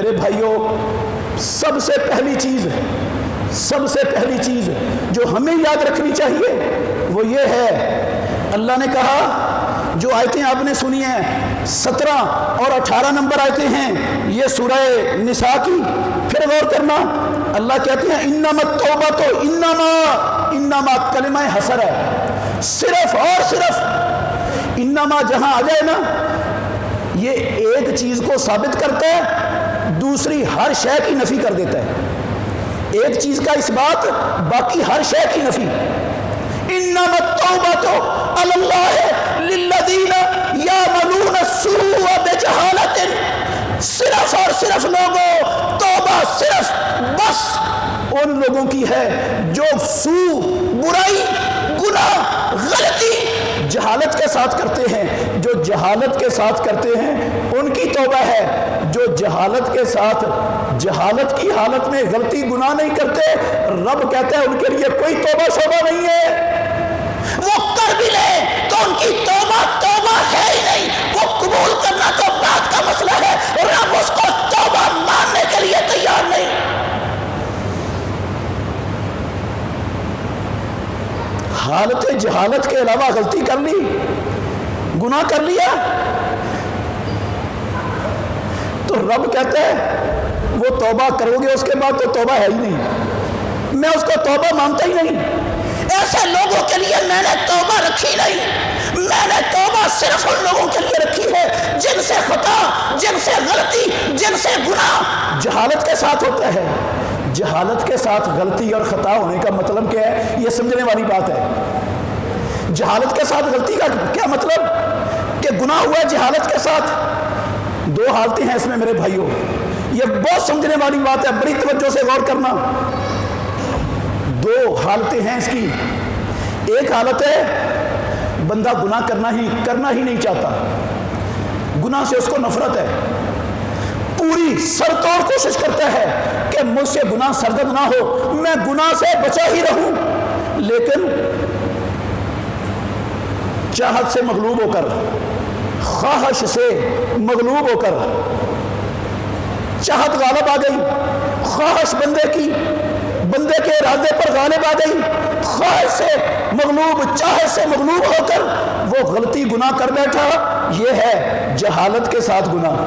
میرے بھائیوں، سب سے پہلی چیز جو ہمیں یاد رکھنی چاہیے وہ یہ ہے، اللہ نے کہا، جو آیتیں آپ نے سنی ہیں 17 اور 18 نمبر آیتیں ہیں یہ سورہ نساء کی، پھر غور کرنا، اللہ کہتے ہیں انما التوبہ، تو انما کلمہ حصر ہے، صرف اور صرف انما جہاں آ جائے نا، یہ ایک چیز کو ثابت کرتا ہے، دوسری ہر شے کی نفی کر دیتا ہے، ایک چیز کا اثبات باقی ہر شے کی نفی۔ انما التوبۃ علی اللہ للذین یعملون السوء بجہالۃ، صرف اور صرف لوگوں، توبہ صرف بس ان لوگوں کی ہے جو سوء، برائی، گناہ، غلطی جہالت کے ساتھ کرتے ہیں، جو جہالت کے ساتھ کرتے ہیں ان کی توبہ ہے، جو جہالت کے ساتھ، جہالت کی حالت میں غلطی گناہ نہیں کرتے، رب کہتا ہے ان کے لیے کوئی توبہ شوبہ نہیں ہے، وہ کر بھی لیں تو ان کی توبہ ہے ہی نہیں، وہ قبول کرنا تو بات کا مسئلہ ہے، رب اس کو توبہ ماننے کے لیے تیار نہیں۔ حالت جہالت کے علاوہ غلطی کر لی، گناہ کر لیا، تو رب کہتا ہے وہ توبہ کرو گے اس کے بعد تو توبہ ہے ہی نہیں، میں اس کو توبہ مانتا ہی نہیں، ایسے لوگوں کے لیے میں نے توبہ رکھی نہیں، میں نے توبہ صرف ان لوگوں کے لیے رکھی ہے جن سے خطا، جن سے غلطی، جن سے گناہ جہالت کے ساتھ ہوتا ہے۔ جہالت کے ساتھ غلطی اور خطا ہونے کا مطلب کیا ہے، یہ سمجھنے والی بات ہے۔ جہالت کے ساتھ غلطی کا کیا مطلب کہ گناہ ہوا جہالت کے ساتھ، دو حالتیں ہیں اس میں میرے بھائیوں، یہ بہت سمجھنے والی بات ہے، بڑی توجہ سے غور کرنا۔ دو حالتیں ہیں اس کی، ایک حالت ہے بندہ گناہ کرنا ہی نہیں چاہتا، گناہ سے اس کو نفرت ہے، پوری سر توڑ کوشش کرتا ہے کہ مجھ سے گناہ سرزد نہ ہو، میں گناہ سے بچا ہی رہوں، لیکن چاہت سے مغلوب ہو کر، خواہش سے مغلوب ہو کر، چاہت غالب آ گئی، خواہش بندے کے ارادے پر غالب آ گئی، خواہش سے مغلوب، چاہت سے مغلوب ہو کر وہ غلطی گناہ کر بیٹھا، یہ ہے جہالت کے ساتھ گناہ۔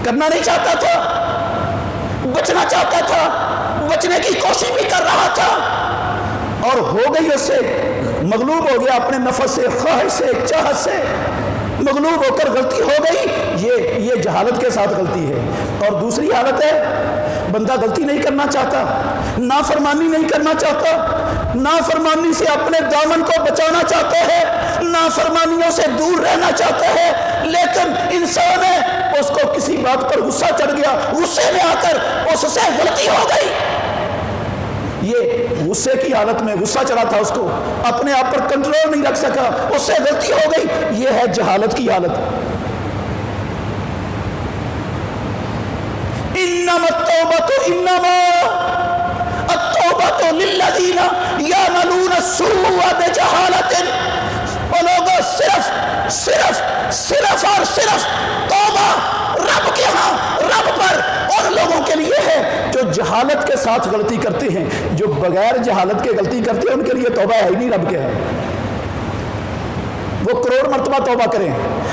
کرنا نہیں چاہتا تھا، بچنا چاہتا تھا، بچنے کی کوشش بھی کر رہا تھا، اور ہو گئی اس سے مغلوب ہو گیا، اپنے نفس سے، خواہش سے، چاہت سے مغلوب ہو کر غلطی ہو گئی، یہ جہالت کے ساتھ غلطی ہے۔ اور دوسری حالت ہے بندہ غلطی نہیں کرنا چاہتا، نافرمانی نہیں کرنا چاہتا، نافرمانی سے اپنے دامن کو بچانا چاہتا ہے، نافرمانیوں سے دور رہنا چاہتا ہے، لیکن انسان ہے، اس کو کسی بات پر غصہ چڑھ گیا، غصے میں آ کر اس سے غلطی ہو گئی، یہ غصے کی حالت میں غصہ چڑھا تھا، اس کو اپنے آپ پر کنٹرول نہیں رکھ سکا، اس سے غلطی ہو گئی، یہ ہے جہالت کی حالت۔ انما التوبۃ للذین یعملون السوء بجہالۃ، وہ لوگ صرف اور صرف توبہ رب کے ہاں، رب پر ان لوگوں کے لیے ہے جو جہالت کے ساتھ غلطی کرتے ہیں، جو بغیر جہالت کے غلطی کرتے ہیں ان کے لیے توبہ ہے ہی نہیں رب کے ہاں۔ وہ کروڑ مرتبہ توبہ کریں،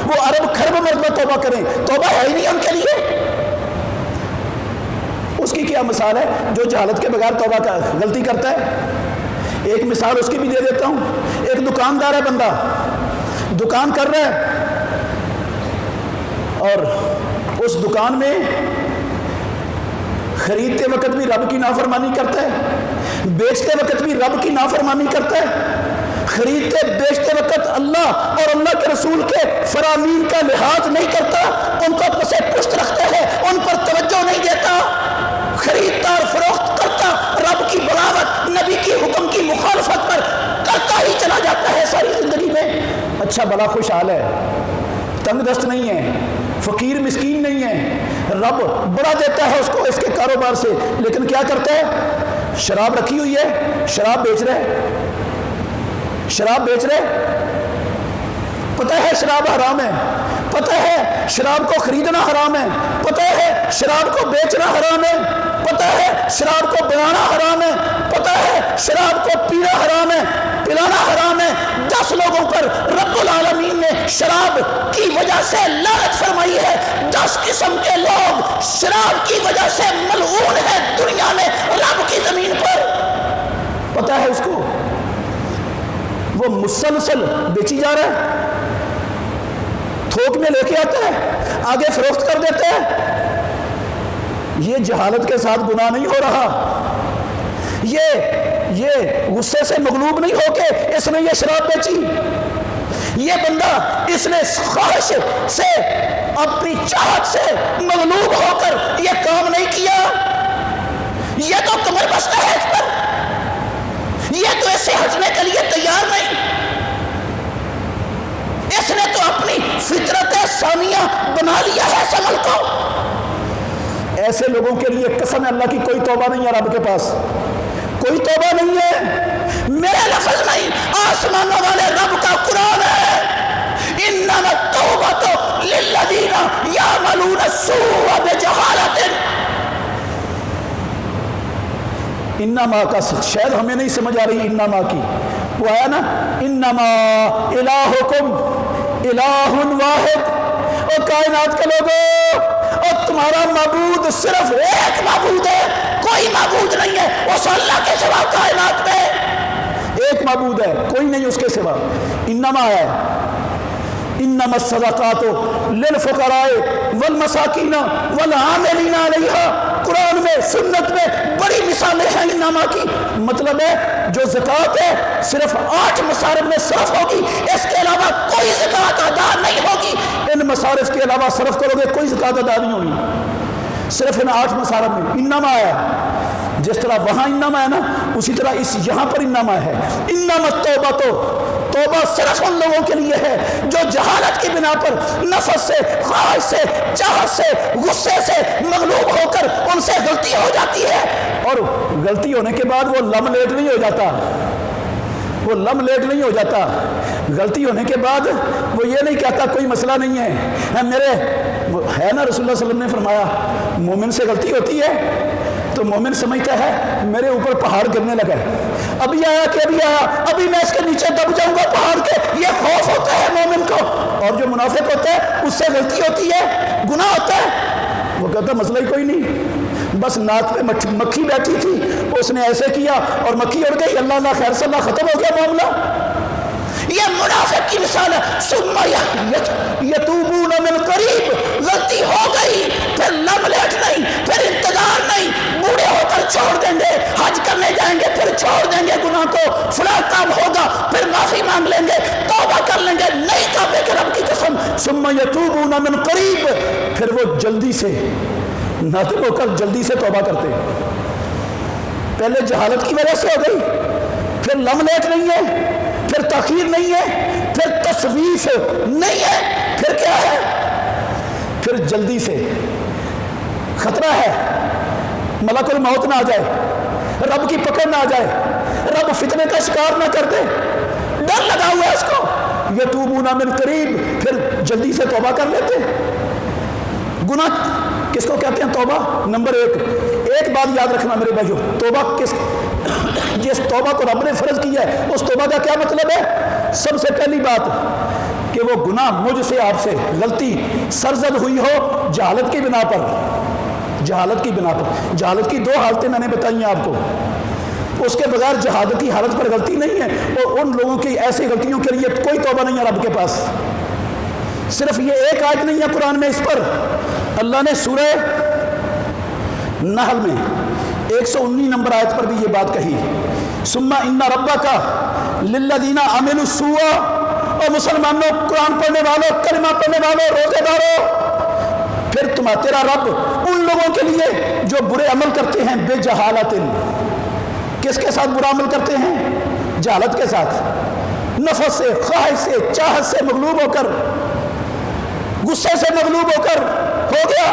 وہ ارب خرب مرتبہ توبہ کریں، توبہ ہے ہی نہیں ان کے لیے۔ اس کی کیا مثال ہے جو جہالت کے بغیر توبہ کا غلطی کرتا ہے؟ ایک مثال اس کی بھی دے دیتا ہوں۔ ایک دکاندار ہے، بندہ دکان کر رہا ہے، اور اس دکان میں خریدتے وقت بھی رب کی نافرمانی کرتا ہے، بیچتے وقت بھی رب کی نافرمانی کرتا ہے، خریدتے بیچتے وقت اللہ اور اللہ کے رسول کے فرامین کا لحاظ نہیں کرتا، ان کو پسے پشت رکھتا ہے، ان پر توجہ نہیں دیتا، خریدتا اور فروخت کرتا، رب کی بغاوت، نبی کی حکم کی مخالفت پر کرتا ہی چلا جاتا ہے ساری زندگی میں۔ اچھا بڑا خوشحال ہے، تنگ دست نہیں ہے، فقیر مسکین نہیں ہے، رب بڑا دیتا ہے اس کو اس کے کاروبار سے، لیکن کیا کرتا ہے؟ شراب رکھی ہوئی ہے، شراب بیچ رہے، پتہ ہے شراب حرام ہے، پتہ ہے شراب کو خریدنا حرام ہے، پتہ ہے شراب کو بیچنا حرام ہے، پتہ ہے شراب کو بنانا حرام ہے، پتہ ہے شراب کو پینا حرام ہے، پلانا حرام ہے۔ 10 لوگوں پر رب العالمین نے شراب کی وجہ سے لعنت فرمائی ہے۔ 10 قسم کے لوگ شراب کی وجہ سے ملعون ہے دنیا میں، رب کی زمین پر۔ پتہ ہے اس کو، وہ مسلسل بیچی جا رہا ہے، تھوک میں لے کے آتا ہے، آگے فروخت کر دیتا ہے۔ یہ جہالت کے ساتھ گناہ نہیں ہو رہا، یہ غصے سے مغلوب نہیں ہو کے اس نے یہ شراب بیچی، یہ بندہ اس نے خواہش سے اپنی چاہت سے مغلوب ہو کر یہ کام نہیں کیا، یہ تو کمر بستہ ہے اس پر، یہ تو اس سے ہٹنے کے لیے تیار نہیں، اس نے تو اپنی فطرت ثانیہ بنا لیا ہے اس عمل کو۔ ایسے لوگوں کے لیے قسم اللہ کی کوئی توبہ نہیں ہے، رب کے پاس کوئی توبہ نہیں ہے، میرے لفظ نہیں، آسمانوں والے رب کا قرآن ہے۔ انما التوبۃ للذین یعملون السوء بجہالۃ۔ انما کا شاید ہمیں نہیں سمجھ آ رہی، انما کی وہ آیا نا، انما الہکم الہ واحد۔ اور کائنات کے لوگوں، اور تمہارا معبود صرف ایک معبود ہے، کوئی معبود نہیں ہے اس اللہ کے سوا کائنات میں، ایک معبود ہے، کوئی نہیں اس کے سوا۔ انما ہے، انما الصدقات للفقراء والمساکین والعاملین علیہا۔ قرآن میں سنت میں بڑی مثالیں ہیں انما کی، مطلب ہے جو زکوٰۃ ہے صرف 8 مصارف میں صرف ہوگی، اس کے علاوہ کوئی زکوٰۃ ادا نہیں ہوگی۔ ان مصارف کے علاوہ صرف کرو گے کوئی زکوٰۃ ادا نہیں ہوگی، صرف ان 8 مصارف میں انما ہے۔ جس طرح وہاں انما ہے نا، اسی طرح اس یہاں پر انما ہے۔ انما التوبۃ، توبہ صرف ان لوگوں کے لیے ہے جو جہالت کی بنا پر نفس سے، خواہش سے، چاہت سے، غصے سے مغلوب ہو کر ان سے غلطی ہو جاتی ہے، اور غلطی ہونے کے بعد وہ لم لیٹ نہیں ہو جاتا، وہ لم لیٹ نہیں ہو جاتا۔ غلطی ہونے کے بعد وہ یہ نہیں کہتا کوئی مسئلہ نہیں ہے، میرے ہے نا، رسول اللہ صلی اللہ علیہ وسلم نے فرمایا مومن سے غلطی ہوتی ہے تو مومن سمجھتا ہے میرے اوپر پہاڑ گرنے لگا ہے، ابھی آیا کہ ابھی آیا، ابھی میں اس کے نیچے دب جاؤں گا پہاڑ کے، یہ خوف ہوتا ہے مومن کو۔ اور جو منافق ہوتا ہے اس سے غلطی ہوتی ہے، گناہ ہوتا ہے، وہ کہتا مسئلہ ہی کوئی نہیں، بس ناک پہ مکھی بیٹھی تھی، اس نے ایسے کیا اور مکھی اڑ گئی، اللہ اللہ خیر صلی اللہ، ختم ہو گیا معاملہ۔ یہ منافق کی مثال ہے۔ ثم یتوبون من قریب، غلطی ہو گئی پھر لم لیٹ نہیں، پھر انتظار نہیں، بوڑھے ہو کر چھوڑ دیں گے، حج کرنے جائیں گے پھر چھوڑ دیں گے گناہ کو، فلاں کام ہوگا پھر معافی مانگ لیں گے، توبہ کر لیں گے، نہیں کعبے کے رب کی قسم۔ ثم یتوبون من قریب، پھر وہ جلدی سے نادم ہو کر جلدی سے توبہ کرتے۔ پہلے جہالت کی وجہ سے ہو گئی، پھر لم لیٹ نہیں ہے، پھر تاخیر نہیں ہے، پھر تصویف نہیں ہے، پھر کیا ہے، پھر جلدی سے خطرہ ہے ملک الموت نہ آ جائے، رب کی پکڑ نہ آ جائے، رب فتنے کا شکار نہ کر دے، ڈر لگا ہوا ہے اس کو۔ یتوبون من قریب، پھر جلدی سے توبہ کر لیتے۔ گناہ کس کو کہتے ہیں؟ توبہ نمبر 1۔ ایک بات یاد رکھنا میرے بھائیو، توبہ جس توبہ کو رب نے فرض کیا ہے اس توبہ کا کیا مطلب ہے؟ سب سے پہلی بات کہ وہ گناہ مجھ سے آپ سے غلطی سرزد ہوئی ہو جہالت کی بنا پر، جہالت کی بنا پر۔ جہالت کی 2 حالتیں میں نے بتائی ہیں آپ کو، اس کے بغیر جہالت کی حالت پر غلطی نہیں ہے، اور ان لوگوں کی ایسی غلطیوں کے لیے کوئی توبہ نہیں ہے رب کے پاس۔ صرف یہ ایک آیت نہیں ہے قرآن میں اس پر، اللہ نے سورہ نحل میں 119 نمبر آیت پر بھی یہ بات کہی، ثم ان ربک للذین عملوا السوء۔ اور مسلمانوں، قرآن پڑھنے والوں، کلمہ پڑھنے والوں، روزے داروں، پھر تیرا رب ان لوگوں کے لیے جو برے عمل کرتے ہیں بے جہالت۔ کس کے ساتھ برا عمل کرتے ہیں؟ جہالت کے ساتھ، نفس سے، خواہش سے، چاہت سے مغلوب ہو کر، غصے سے مغلوب ہو کر ہو گیا،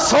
100